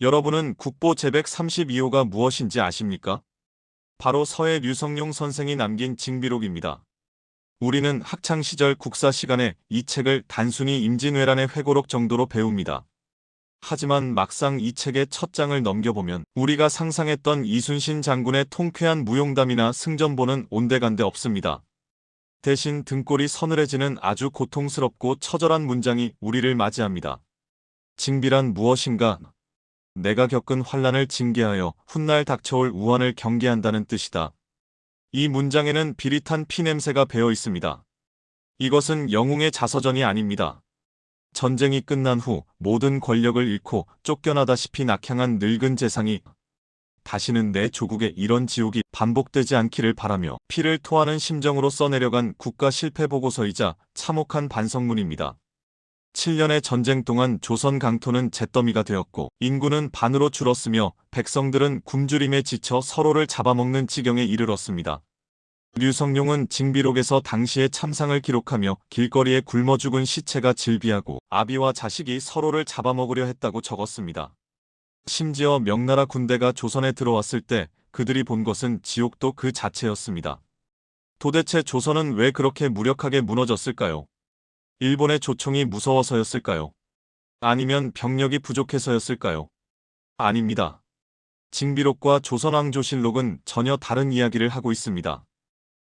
여러분은 국보 제132호가 무엇인지 아십니까? 바로 서해 류성룡 선생이 남긴 징비록입니다. 우리는 학창시절 국사 시간에 이 책을 단순히 임진왜란의 회고록 정도로 배웁니다. 하지만 막상 이 책의 첫 장을 넘겨보면 우리가 상상했던 이순신 장군의 통쾌한 무용담이나 승전보는 온데간데 없습니다. 대신 등골이 서늘해지는 아주 고통스럽고 처절한 문장이 우리를 맞이합니다. 징비란 무엇인가? 내가 겪은 환란을 징계하여 훗날 닥쳐올 우환을 경계한다는 뜻이다. 이 문장에는 비릿한 피냄새가 배어 있습니다. 이것은 영웅의 자서전이 아닙니다. 전쟁이 끝난 후 모든 권력을 잃고 쫓겨나다시피 낙향한 늙은 재상이 다시는 내 조국에 이런 지옥이 반복되지 않기를 바라며 피를 토하는 심정으로 써내려간 국가 실패 보고서이자 참혹한 반성문입니다. 7년의 전쟁 동안 조선 강토는 잿더미가 되었고 인구는 반으로 줄었으며 백성들은 굶주림에 지쳐 서로를 잡아먹는 지경에 이르렀습니다. 류성룡은 징비록에서 당시의 참상을 기록하며 길거리에 굶어 죽은 시체가 질비하고 아비와 자식이 서로를 잡아먹으려 했다고 적었습니다. 심지어 명나라 군대가 조선에 들어왔을 때 그들이 본 것은 지옥도 그 자체였습니다. 도대체 조선은 왜 그렇게 무력하게 무너졌을까요? 일본의 조총이 무서워서였을까요? 아니면 병력이 부족해서였을까요? 아닙니다. 징비록과 조선왕조실록은 전혀 다른 이야기를 하고 있습니다.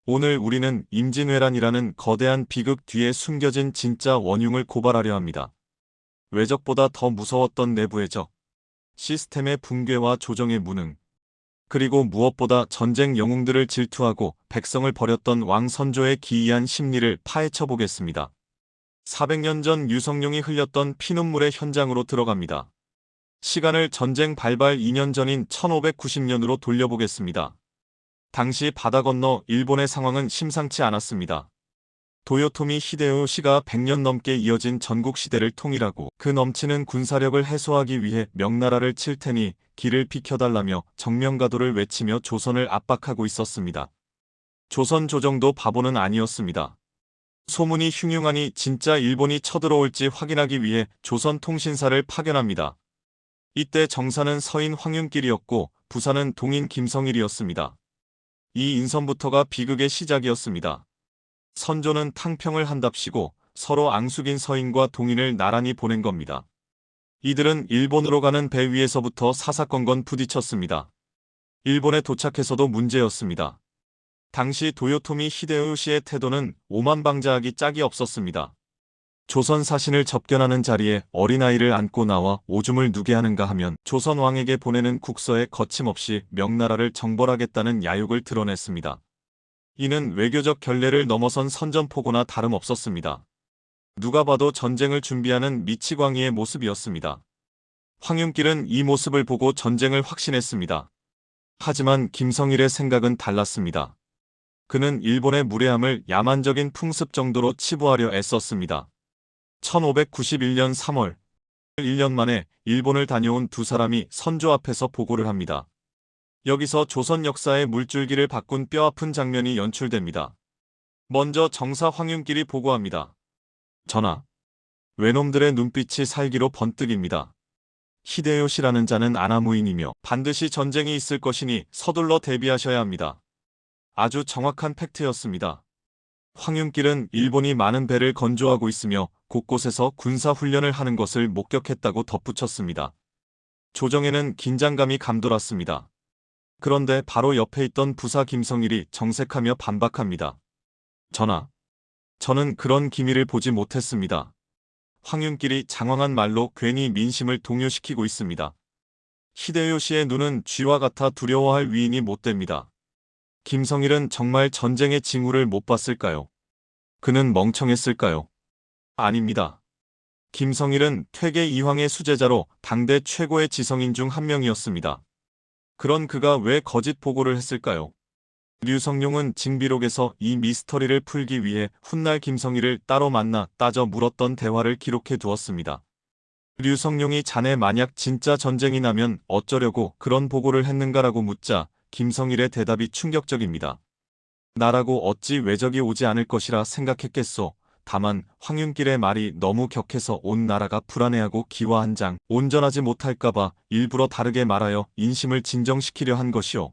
오늘 우리는 임진왜란이라는 거대한 비극 뒤에 숨겨진 진짜 원흉을 고발하려 합니다. 외적보다 더 무서웠던 내부의 적, 시스템의 붕괴와 조정의 무능, 그리고 무엇보다 전쟁 영웅들을 질투하고 백성을 버렸던 왕 선조의 기이한 심리를 파헤쳐 보겠습니다. 400년 전 류성룡이 흘렸던 피눈물의 현장으로 들어갑니다. 시간을 전쟁 발발 2년 전인 1590년으로 돌려보겠습니다. 당시 바다 건너 일본의 상황은 심상치 않았습니다. 도요토미 히데요시가 100년 넘게 이어진 전국 시대를 통일하고 그 넘치는 군사력을 해소하기 위해 명나라를 칠 테니 길을 비켜달라며 정명가도를 외치며 조선을 압박하고 있었습니다. 조선 조정도 바보는 아니었습니다. 소문이 흉흉하니 진짜 일본이 쳐들어올지 확인하기 위해 조선통신사를 파견합니다. 이때 정사는 서인 황윤길이었고 부사는 동인 김성일이었습니다. 이 인선부터가 비극의 시작이었습니다. 선조는 탕평을 한답시고 서로 앙숙인 서인과 동인을 나란히 보낸 겁니다. 이들은 일본으로 가는 배 위에서부터 사사건건 부딪혔습니다. 일본에 도착해서도 문제였습니다. 당시 도요토미 히데요시의 태도는 오만방자하기 짝이 없었습니다. 조선 사신을 접견하는 자리에 어린아이를 안고 나와 오줌을 누게 하는가 하면 조선 왕에게 보내는 국서에 거침없이 명나라를 정벌하겠다는 야욕을 드러냈습니다. 이는 외교적 결례를 넘어선 선전포고나 다름없었습니다. 누가 봐도 전쟁을 준비하는 미치광이의 모습이었습니다. 황윤길은 이 모습을 보고 전쟁을 확신했습니다. 하지만 김성일의 생각은 달랐습니다. 그는 일본의 무례함을 야만적인 풍습 정도로 치부하려 애썼습니다. 1591년 3월, 1년 만에 일본을 다녀온 두 사람이 선조 앞에서 보고를 합니다. 여기서 조선 역사의 물줄기를 바꾼 뼈아픈 장면이 연출됩니다. 먼저 정사 황윤길이 보고합니다. 전하, 외놈들의 눈빛이 살기로 번뜩입니다. 히데요시라는 자는 아나무인이며 반드시 전쟁이 있을 것이니 서둘러 대비하셔야 합니다. 아주 정확한 팩트였습니다. 황윤길은 일본이 많은 배를 건조하고 있으며 곳곳에서 군사훈련을 하는 것을 목격했다고 덧붙였습니다. 조정에는 긴장감이 감돌았습니다. 그런데 바로 옆에 있던 부사 김성일이 정색하며 반박합니다. 전하, 저는 그런 기미를 보지 못했습니다. 황윤길이 장황한 말로 괜히 민심을 동요시키고 있습니다. 히데요시의 눈은 쥐와 같아 두려워할 위인이 못 됩니다. 김성일은 정말 전쟁의 징후를 못 봤을까요? 그는 멍청했을까요? 아닙니다. 김성일은 퇴계 이황의 수제자로 당대 최고의 지성인 중 한 명이었습니다. 그런 그가 왜 거짓 보고를 했을까요? 류성룡은 징비록에서 이 미스터리를 풀기 위해 훗날 김성일을 따로 만나 따져 물었던 대화를 기록해 두었습니다. 류성룡이 자네 만약 진짜 전쟁이 나면 어쩌려고 그런 보고를 했는가라고 묻자 김성일의 대답이 충격적입니다. 나라고 어찌 외적이 오지 않을 것이라 생각했겠소. 다만 황윤길의 말이 너무 격해서 온 나라가 불안해하고 기화한장 온전하지 못할까봐 일부러 다르게 말하여 인심을 진정시키려 한 것이오.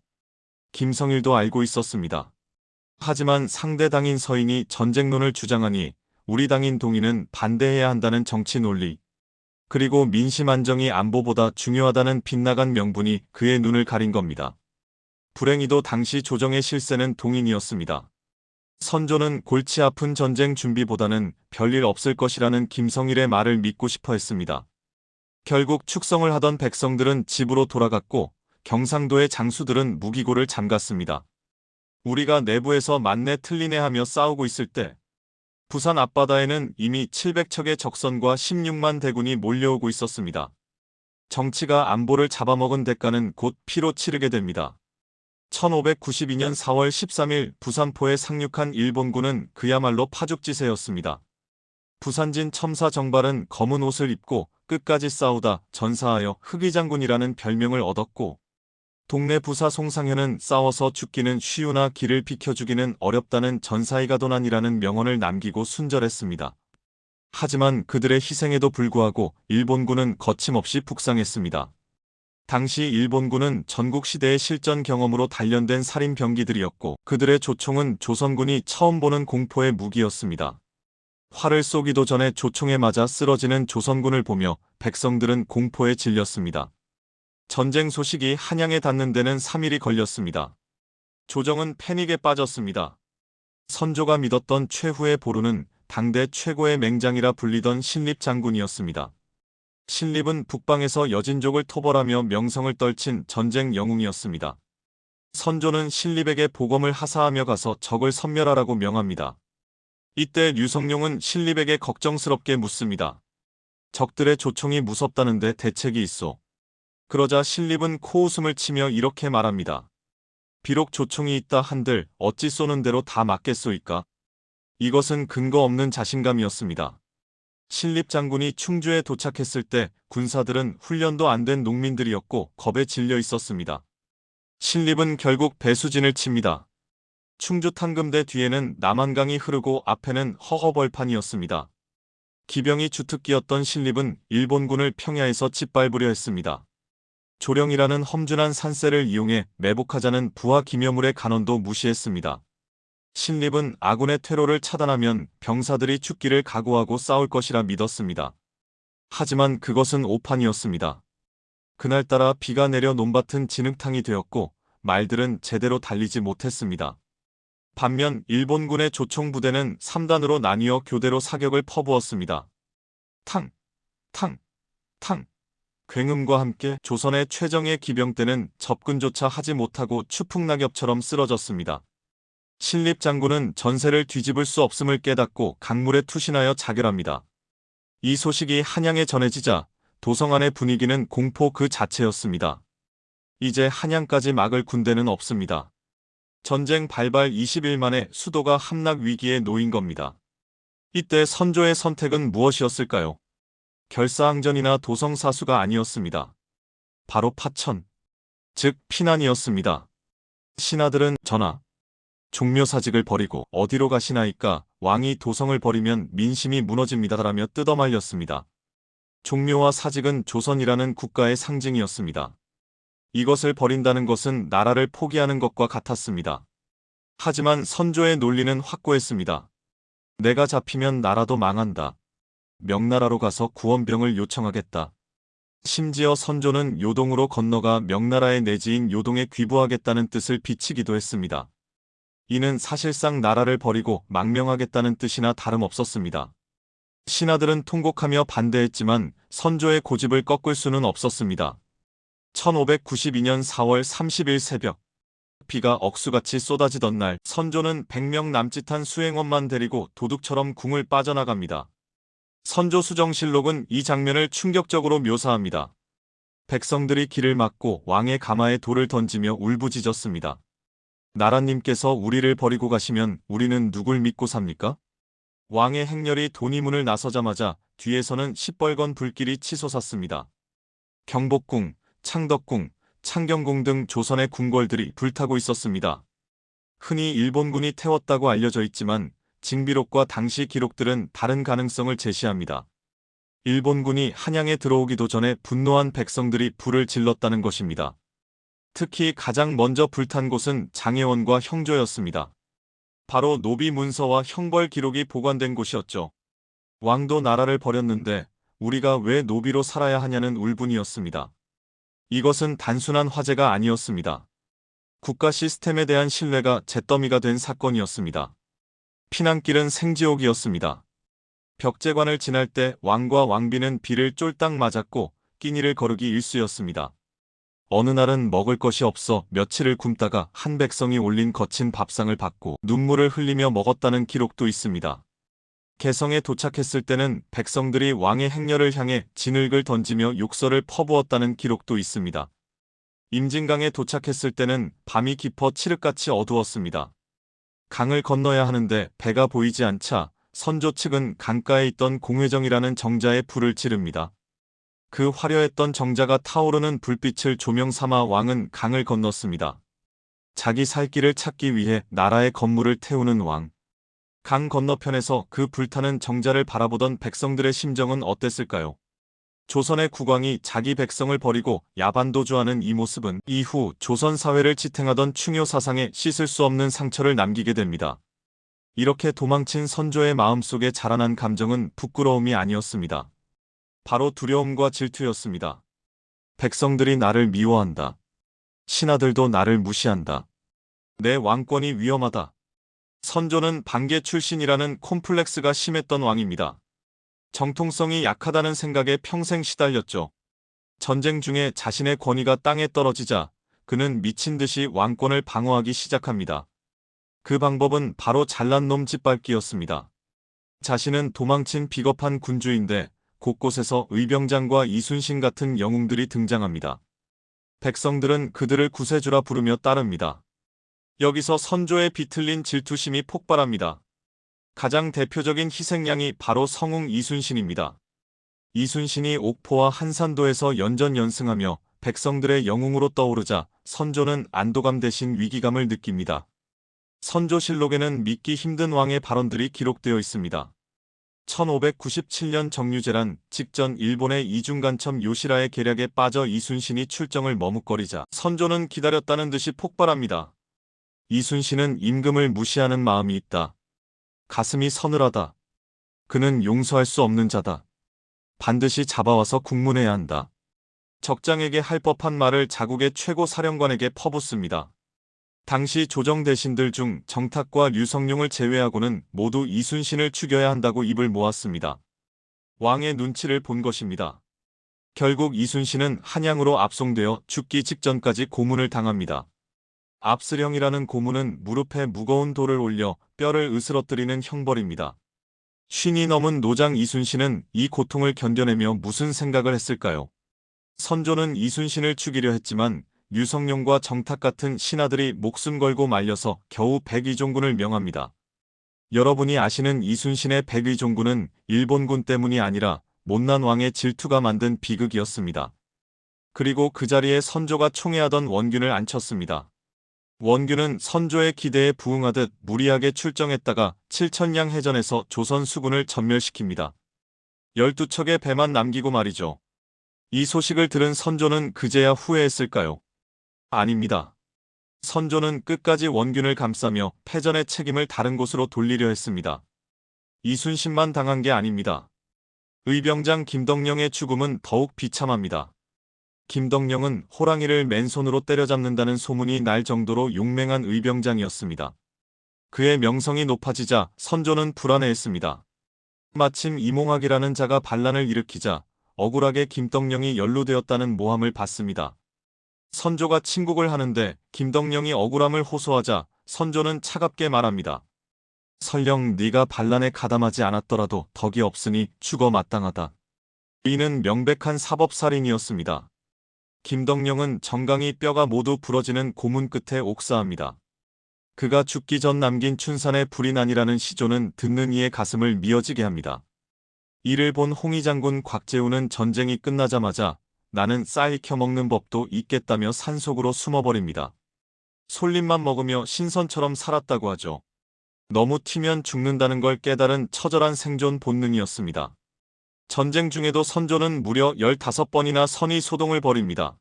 김성일도 알고 있었습니다. 하지만 상대 당인 서인이 전쟁론을 주장하니 우리 당인 동인은 반대해야 한다는 정치 논리, 그리고 민심 안정이 안보보다 중요하다는 빗나간 명분이 그의 눈을 가린 겁니다. 불행히도 당시 조정의 실세는 동인이었습니다. 선조는 골치 아픈 전쟁 준비보다는 별일 없을 것이라는 김성일의 말을 믿고 싶어 했습니다. 결국 축성을 하던 백성들은 집으로 돌아갔고 경상도의 장수들은 무기고를 잠갔습니다. 우리가 내부에서 맞네 틀리네 하며 싸우고 있을 때 부산 앞바다에는 이미 700척의 적선과 16만 대군이 몰려오고 있었습니다. 정치가 안보를 잡아먹은 대가는 곧 피로 치르게 됩니다. 1592년 4월 13일 부산포에 상륙한 일본군은 그야말로 파죽지세였습니다. 부산진 첨사 정발은 검은 옷을 입고 끝까지 싸우다 전사하여 흑의장군이라는 별명을 얻었고, 동네 부사 송상현은 싸워서 죽기는 쉬우나 길을 비켜주기는 어렵다는 전사이가도난이라는 명언을 남기고 순절했습니다. 하지만 그들의 희생에도 불구하고 일본군은 거침없이 북상했습니다. 당시 일본군은 전국시대의 실전 경험으로 단련된 살인 병기들이었고 그들의 조총은 조선군이 처음 보는 공포의 무기였습니다. 활을 쏘기도 전에 조총에 맞아 쓰러지는 조선군을 보며 백성들은 공포에 질렸습니다. 전쟁 소식이 한양에 닿는 데는 3일이 걸렸습니다. 조정은 패닉에 빠졌습니다. 선조가 믿었던 최후의 보루는 당대 최고의 맹장이라 불리던 신립 장군이었습니다. 신립은 북방에서 여진족을 토벌하며 명성을 떨친 전쟁 영웅이었습니다. 선조는 신립에게 보검을 하사하며 가서 적을 섬멸하라고 명합니다. 이때 류성룡은 신립에게 걱정스럽게 묻습니다. 적들의 조총이 무섭다는데 대책이 있소. 그러자 신립은 코웃음을 치며 이렇게 말합니다. 비록 조총이 있다 한들 어찌 쏘는 대로 다 맞겠소이까? 이것은 근거 없는 자신감이었습니다. 신립 장군이 충주에 도착했을 때 군사들은 훈련도 안 된 농민들이었고 겁에 질려 있었습니다. 신립은 결국 배수진을 칩니다. 충주 탕금대 뒤에는 남한강이 흐르고 앞에는 허허벌판이었습니다. 기병이 주특기였던 신립은 일본군을 평야에서 짓밟으려 했습니다. 조령이라는 험준한 산세를 이용해 매복하자는 부하 김여물의 간언도 무시했습니다. 신립은 아군의 퇴로를 차단하면 병사들이 죽기를 각오하고 싸울 것이라 믿었습니다. 하지만 그것은 오판이었습니다. 그날따라 비가 내려 논밭은 진흙탕이 되었고 말들은 제대로 달리지 못했습니다. 반면 일본군의 조총 부대는 3단으로 나뉘어 교대로 사격을 퍼부었습니다. 탕, 탕, 탕. 굉음과 함께 조선의 최정예 기병대는 접근조차 하지 못하고 추풍낙엽처럼 쓰러졌습니다. 신립 장군은 전세를 뒤집을 수 없음을 깨닫고 강물에 투신하여 자결합니다. 이 소식이 한양에 전해지자 도성 안의 분위기는 공포 그 자체였습니다. 이제 한양까지 막을 군대는 없습니다. 전쟁 발발 20일 만에 수도가 함락 위기에 놓인 겁니다. 이때 선조의 선택은 무엇이었을까요? 결사항전이나 도성사수가 아니었습니다. 바로 파천, 즉 피난이었습니다. 신하들은 전하, 종묘사직을 버리고 어디로 가시나이까? 왕이 도성을 버리면 민심이 무너집니다라며 뜯어말렸습니다. 종묘와 사직은 조선이라는 국가의 상징이었습니다. 이것을 버린다는 것은 나라를 포기하는 것과 같았습니다. 하지만 선조의 논리는 확고했습니다. 내가 잡히면 나라도 망한다. 명나라로 가서 구원병을 요청하겠다. 심지어 선조는 요동으로 건너가 명나라의 내지인 요동에 귀부하겠다는 뜻을 비치기도 했습니다. 이는 사실상 나라를 버리고 망명하겠다는 뜻이나 다름없었습니다. 신하들은 통곡하며 반대했지만 선조의 고집을 꺾을 수는 없었습니다. 1592년 4월 30일 새벽, 비가 억수같이 쏟아지던 날 선조는 100명 남짓한 수행원만 데리고 도둑처럼 궁을 빠져나갑니다. 선조 수정실록은 이 장면을 충격적으로 묘사합니다. 백성들이 길을 막고 왕의 가마에 돌을 던지며 울부짖었습니다. 나라님께서 우리를 버리고 가시면 우리는 누굴 믿고 삽니까? 왕의 행렬이 돈이문을 나서자마자 뒤에서는 시뻘건 불길이 치솟았습니다. 경복궁, 창덕궁, 창경궁 등 조선의 궁궐들이 불타고 있었습니다. 흔히 일본군이 태웠다고 알려져 있지만 징비록과 당시 기록들은 다른 가능성을 제시합니다. 일본군이 한양에 들어오기도 전에 분노한 백성들이 불을 질렀다는 것입니다. 특히 가장 먼저 불탄 곳은 장혜원과 형조였습니다. 바로 노비 문서와 형벌 기록이 보관된 곳이었죠. 왕도 나라를 버렸는데 우리가 왜 노비로 살아야 하냐는 울분이었습니다. 이것은 단순한 화제가 아니었습니다. 국가 시스템에 대한 신뢰가 잿더미가 된 사건이었습니다. 피난길은 생지옥이었습니다. 벽제관을 지날 때 왕과 왕비는 비를 쫄딱 맞았고 끼니를 거르기 일쑤였습니다. 어느 날은 먹을 것이 없어 며칠을 굶다가 한 백성이 올린 거친 밥상을 받고 눈물을 흘리며 먹었다는 기록도 있습니다. 개성에 도착했을 때는 백성들이 왕의 행렬을 향해 진흙을 던지며 욕설을 퍼부었다는 기록도 있습니다. 임진강에 도착했을 때는 밤이 깊어 칠흑같이 어두웠습니다. 강을 건너야 하는데 배가 보이지 않자 선조 측은 강가에 있던 공회정이라는 정자에 불을 지릅니다. 그 화려했던 정자가 타오르는 불빛을 조명 삼아 왕은 강을 건넜습니다. 자기 살 길을 찾기 위해 나라의 건물을 태우는 왕. 강 건너편에서 그 불타는 정자를 바라보던 백성들의 심정은 어땠을까요? 조선의 국왕이 자기 백성을 버리고 야반도주하는 이 모습은 이후 조선 사회를 지탱하던 충효 사상에 씻을 수 없는 상처를 남기게 됩니다. 이렇게 도망친 선조의 마음속에 자라난 감정은 부끄러움이 아니었습니다. 바로 두려움과 질투였습니다. 백성들이 나를 미워한다. 신하들도 나를 무시한다. 내 왕권이 위험하다. 선조는 반개 출신이라는 콤플렉스가 심했던 왕입니다. 정통성이 약하다는 생각에 평생 시달렸죠. 전쟁 중에 자신의 권위가 땅에 떨어지자 그는 미친 듯이 왕권을 방어하기 시작합니다. 그 방법은 바로 잘난 놈 짓밟기였습니다. 자신은 도망친 비겁한 군주인데 곳곳에서 의병장과 이순신 같은 영웅들이 등장합니다. 백성들은 그들을 구세주라 부르며 따릅니다. 여기서 선조의 비틀린 질투심이 폭발합니다. 가장 대표적인 희생양이 바로 성웅 이순신입니다. 이순신이 옥포와 한산도에서 연전연승하며 백성들의 영웅으로 떠오르자 선조는 안도감 대신 위기감을 느낍니다. 선조실록에는 믿기 힘든 왕의 발언들이 기록되어 있습니다. 1597년 정유재란 직전 일본의 이중간첩 요시라의 계략에 빠져 이순신이 출정을 머뭇거리자 선조는 기다렸다는 듯이 폭발합니다. 이순신은 임금을 무시하는 마음이 있다. 가슴이 서늘하다. 그는 용서할 수 없는 자다. 반드시 잡아와서 국문해야 한다. 적장에게 할 법한 말을 자국의 최고 사령관에게 퍼붓습니다. 당시 조정 대신들 중 정탁과 류성룡을 제외하고는 모두 이순신을 죽여야 한다고 입을 모았습니다. 왕의 눈치를 본 것입니다. 결국 이순신은 한양으로 압송되어 죽기 직전까지 고문을 당합니다. 압스령이라는 고문은 무릎에 무거운 돌을 올려 뼈를 으스러뜨리는 형벌입니다. 쉰이 넘은 노장 이순신은 이 고통을 견뎌내며 무슨 생각을 했을까요? 선조는 이순신을 죽이려 했지만 류성룡과 정탁 같은 신하들이 목숨 걸고 말려서 겨우 백의종군을 명합니다. 여러분이 아시는 이순신의 백의종군은 일본군 때문이 아니라 못난 왕의 질투가 만든 비극이었습니다. 그리고 그 자리에 선조가 총애하던 원균을 앉혔습니다. 원균은 선조의 기대에 부응하듯 무리하게 출정했다가 칠천량 해전에서 조선 수군을 전멸시킵니다. 12척의 배만 남기고 말이죠. 이 소식을 들은 선조는 그제야 후회했을까요? 아닙니다. 선조는 끝까지 원균을 감싸며 패전의 책임을 다른 곳으로 돌리려 했습니다. 이순신만 당한 게 아닙니다. 의병장 김덕령의 죽음은 더욱 비참합니다. 김덕령은 호랑이를 맨손으로 때려잡는다는 소문이 날 정도로 용맹한 의병장이었습니다. 그의 명성이 높아지자 선조는 불안해했습니다. 마침 이몽학이라는 자가 반란을 일으키자 억울하게 김덕령이 연루되었다는 모함을 받습니다. 선조가 침국을 하는데 김덕령이 억울함을 호소하자 선조는 차갑게 말합니다. 설령 네가 반란에 가담하지 않았더라도 덕이 없으니 죽어 마땅하다. 이는 명백한 사법살인이었습니다. 김덕령은 정강이 뼈가 모두 부러지는 고문 끝에 옥사합니다. 그가 죽기 전 남긴 춘산의 불이 난이라는 시조는 듣는 이의 가슴을 미어지게 합니다. 이를 본 홍위 장군 곽재우는 전쟁이 끝나자마자 나는 쌀 익혀먹는 법도 있겠다며 산속으로 숨어버립니다. 솔잎만 먹으며 신선처럼 살았다고 하죠. 너무 튀면 죽는다는 걸 깨달은 처절한 생존 본능이었습니다. 전쟁 중에도 선조는 무려 15번이나 선의 소동을 벌입니다.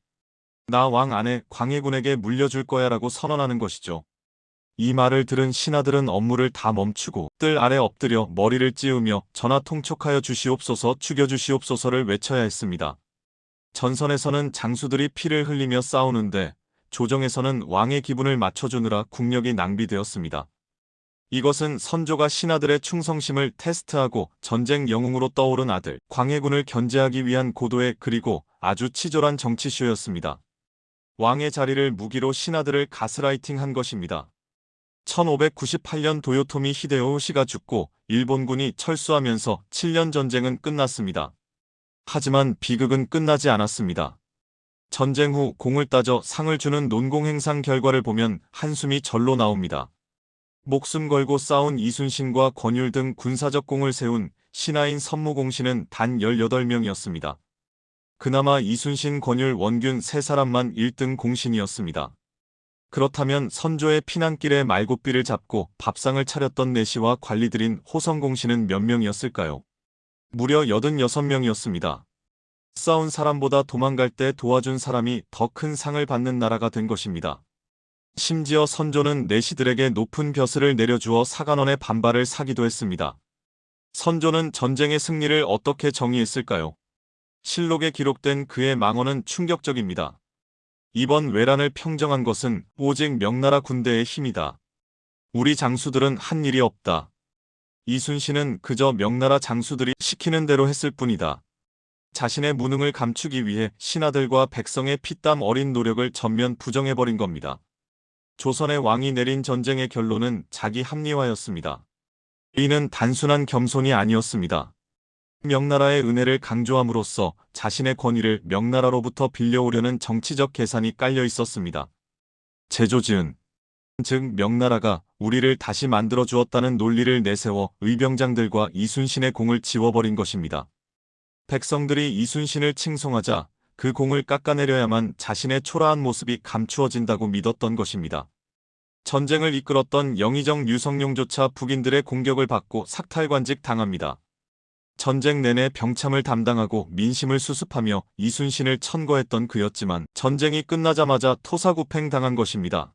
나 왕 안에 광해군에게 물려줄 거야라고 선언하는 것이죠. 이 말을 들은 신하들은 업무를 다 멈추고 뜰 아래 엎드려 머리를 찌우며 전하 통촉하여 주시옵소서 죽여주시옵소서를 외쳐야 했습니다. 전선에서는 장수들이 피를 흘리며 싸우는데 조정에서는 왕의 기분을 맞춰주느라 국력이 낭비되었습니다. 이것은 선조가 신하들의 충성심을 테스트하고 전쟁 영웅으로 떠오른 아들 광해군을 견제하기 위한 고도의 그리고 아주 치졸한 정치쇼였습니다. 왕의 자리를 무기로 신하들을 가스라이팅한 것입니다. 1598년 도요토미 히데요시가 죽고 일본군이 철수하면서 7년 전쟁은 끝났습니다. 하지만 비극은 끝나지 않았습니다. 전쟁 후 공을 따져 상을 주는 논공행상 결과를 보면 한숨이 절로 나옵니다. 목숨 걸고 싸운 이순신과 권율 등 군사적功을 세운 신하인 선무공신은 단 18명이었습니다. 그나마 이순신, 권율, 원균 세 사람만 1등 공신이었습니다. 그렇다면 선조의 피난길에 말고삐를 잡고 밥상을 차렸던 내시와 관리들인 호성공신은 몇 명이었을까요? 무려 86명이었습니다. 싸운 사람보다 도망갈 때 도와준 사람이 더 큰 상을 받는 나라가 된 것입니다. 심지어 선조는 내시들에게 높은 벼슬을 내려주어 사간원의 반발을 사기도 했습니다. 선조는 전쟁의 승리를 어떻게 정의했을까요? 실록에 기록된 그의 망언은 충격적입니다. 이번 외란을 평정한 것은 오직 명나라 군대의 힘이다. 우리 장수들은 한 일이 없다. 이순신은 그저 명나라 장수들이 시키는 대로 했을 뿐이다. 자신의 무능을 감추기 위해 신하들과 백성의 피땀 어린 노력을 전면 부정해버린 겁니다. 조선의 왕이 내린 전쟁의 결론은 자기 합리화였습니다. 이는 단순한 겸손이 아니었습니다. 명나라의 은혜를 강조함으로써 자신의 권위를 명나라로부터 빌려오려는 정치적 계산이 깔려 있었습니다. 제조지은, 즉 명나라가 우리를 다시 만들어 주었다는 논리를 내세워 의병장들과 이순신의 공을 지워버린 것입니다. 백성들이 이순신을 칭송하자 그 공을 깎아내려야만 자신의 초라한 모습이 감추어진다고 믿었던 것입니다. 전쟁을 이끌었던 영의정 류성룡조차 북인들의 공격을 받고 삭탈관직 당합니다. 전쟁 내내 병참을 담당하고 민심을 수습하며 이순신을 천거했던 그였지만 전쟁이 끝나자마자 토사구팽 당한 것입니다.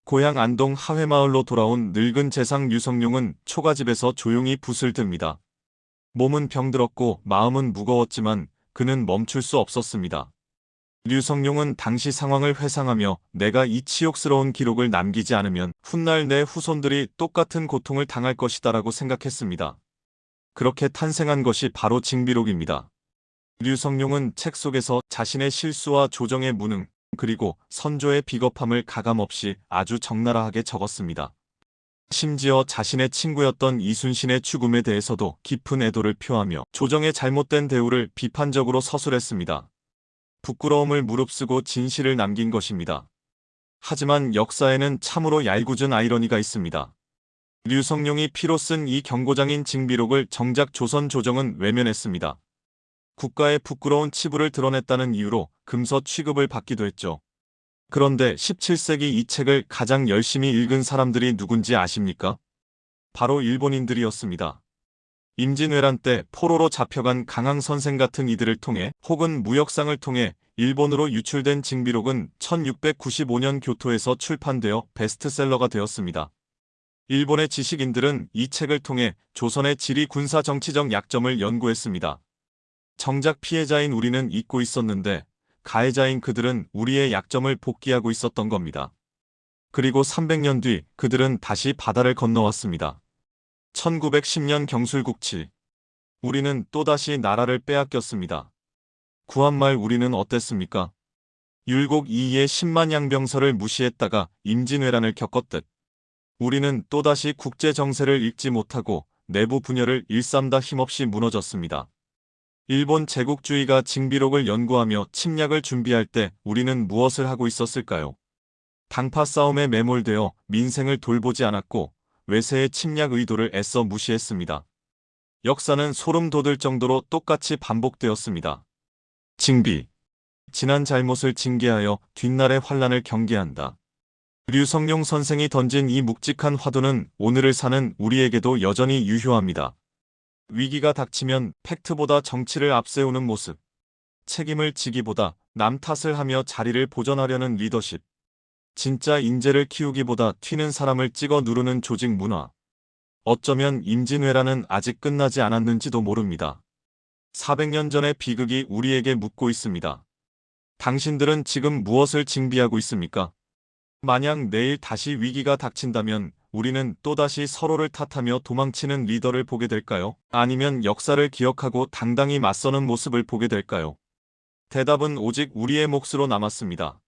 고향 안동 하회마을로 돌아온 늙은 재상 류성룡은 초가집에서 조용히 붓을 듭니다. 몸은 병들었고 마음은 무거웠지만 그는 멈출 수 없었습니다. 류성룡은 당시 상황을 회상하며 내가 이 치욕스러운 기록을 남기지 않으면 훗날 내 후손들이 똑같은 고통을 당할 것이다라고 생각했습니다. 그렇게 탄생한 것이 바로 징비록입니다. 류성룡은 책 속에서 자신의 실수와 조정의 무능, 그리고 선조의 비겁함을 가감없이 아주 적나라하게 적었습니다. 심지어 자신의 친구였던 이순신의 죽음에 대해서도 깊은 애도를 표하며 조정의 잘못된 대우를 비판적으로 서술했습니다. 부끄러움을 무릅쓰고 진실을 남긴 것입니다. 하지만 역사에는 참으로 얄궂은 아이러니가 있습니다. 류성룡이 피로 쓴 이 경고장인 징비록을 정작 조선 조정은 외면했습니다. 국가의 부끄러운 치부를 드러냈다는 이유로 금서 취급을 받기도 했죠. 그런데 17세기 이 책을 가장 열심히 읽은 사람들이 누군지 아십니까? 바로 일본인들이었습니다. 임진왜란 때 포로로 잡혀간 강항선생 같은 이들을 통해 혹은 무역상을 통해 일본으로 유출된 징비록은 1695년 교토에서 출판되어 베스트셀러가 되었습니다. 일본의 지식인들은 이 책을 통해 조선의 지리 군사 정치적 약점을 연구했습니다. 정작 피해자인 우리는 잊고 있었는데 가해자인 그들은 우리의 약점을 복기하고 있었던 겁니다. 그리고 300년 뒤 그들은 다시 바다를 건너왔습니다. 1910년 경술국치. 우리는 또다시 나라를 빼앗겼습니다. 구한말 우리는 어땠습니까? 율곡 이이의 10만 양병설을 무시했다가 임진왜란을 겪었듯 우리는 또다시 국제 정세를 읽지 못하고 내부 분열을 일삼다 힘없이 무너졌습니다. 일본 제국주의가 징비록을 연구하며 침략을 준비할 때 우리는 무엇을 하고 있었을까요? 당파 싸움에 매몰되어 민생을 돌보지 않았고 외세의 침략 의도를 애써 무시했습니다. 역사는 소름 돋을 정도로 똑같이 반복되었습니다. 징비. 지난 잘못을 징계하여 뒷날의 환란을 경계한다. 류성룡 선생이 던진 이 묵직한 화두는 오늘을 사는 우리에게도 여전히 유효합니다. 위기가 닥치면 팩트보다 정치를 앞세우는 모습, 책임을 지기보다 남 탓을 하며 자리를 보존하려는 리더십, 진짜 인재를 키우기보다 튀는 사람을 찍어 누르는 조직 문화. 어쩌면 임진왜란은 아직 끝나지 않았는지도 모릅니다. 400년 전의 비극이 우리에게 묻고 있습니다. 당신들은 지금 무엇을 징비하고 있습니까? 만약 내일 다시 위기가 닥친다면 우리는 또다시 서로를 탓하며 도망치는 리더를 보게 될까요? 아니면 역사를 기억하고 당당히 맞서는 모습을 보게 될까요? 대답은 오직 우리의 몫으로 남았습니다.